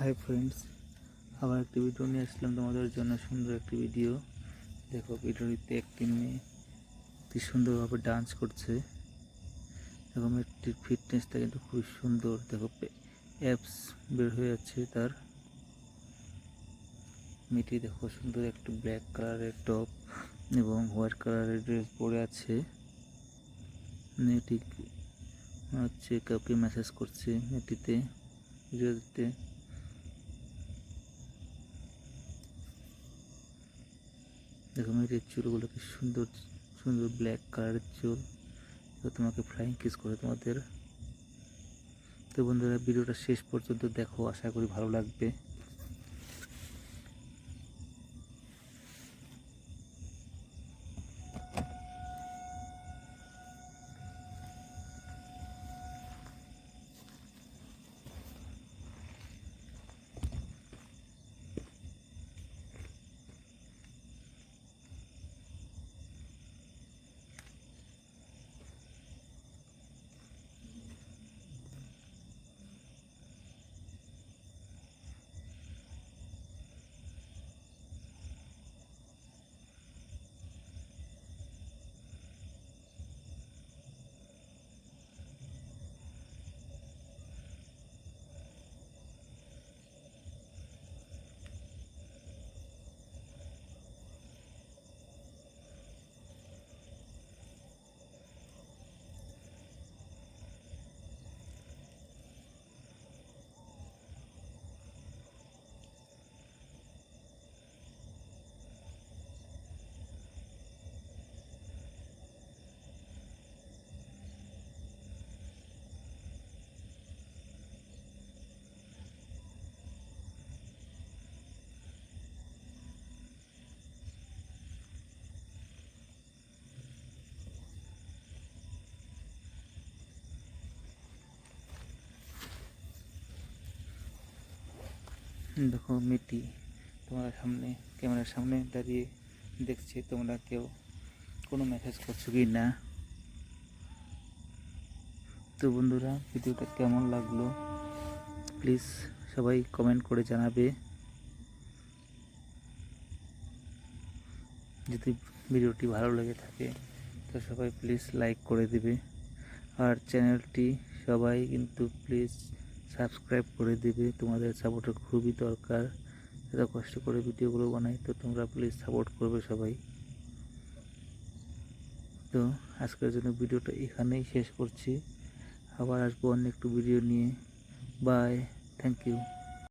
Hi friends, আবার একটি video নিয়ে আসলাম তোমাদের জন্য। সুন্দর একটি ভিডিও। দেখো, ভিডিওটিতে একটি মেয়ে কি সুন্দরভাবে ডান্স করছে। দেখো, মেয়েটির ফিটনেসটা কিন্তু খুবই সুন্দর। দেখো, অ্যাপস বের হয়ে যাচ্ছে তার। মেয়েটি দেখো সুন্দর একটি ব্ল্যাক কালারের টপ এবং হোয়াইট কালারের ড্রেস পরে আছে। মেয়েটি হচ্ছে কাউকে মেসেজ করছে মেয়েটিতে ভিডিওতে। দেখো, মেয়েটির চুলগুলো কি সুন্দর সুন্দর ব্ল্যাক কালারের চুল। তো তোমাকে ফ্লাইং কিস করে তোমাদের। তো বন্ধুরা, ভিডিওটা শেষ পর্যন্ত দেখো, আশা করি ভালো লাগবে। দেখো, মেয়েটি তোমার সামনে, ক্যামেরার সামনে দাঁড়িয়ে দেখছে তোমরা কেউ কোনো মেসেজ করছো কি না। তো বন্ধুরা, ভিডিওটা কেমন লাগলো প্লিজ সবাই কমেন্ট করে জানাবে। যদি ভিডিওটি ভালো লেগে থাকে তো সবাই প্লিজ লাইক করে দিবে। আর চ্যানেলটি সবাই কিন্তু প্লিজ সাবস্ক্রাইব করে দিবে। তোমাদের সাপোর্টের খুবই দরকার। এত কষ্ট করে ভিডিওগুলো বানাই, তো তোমরা প্লিজ সাপোর্ট করবে সবাই। তো আজকের জন্য ভিডিওটা এখানেই শেষ করছি। আবার আসবো অন্য একটু ভিডিও নিয়ে। Bye, thank you.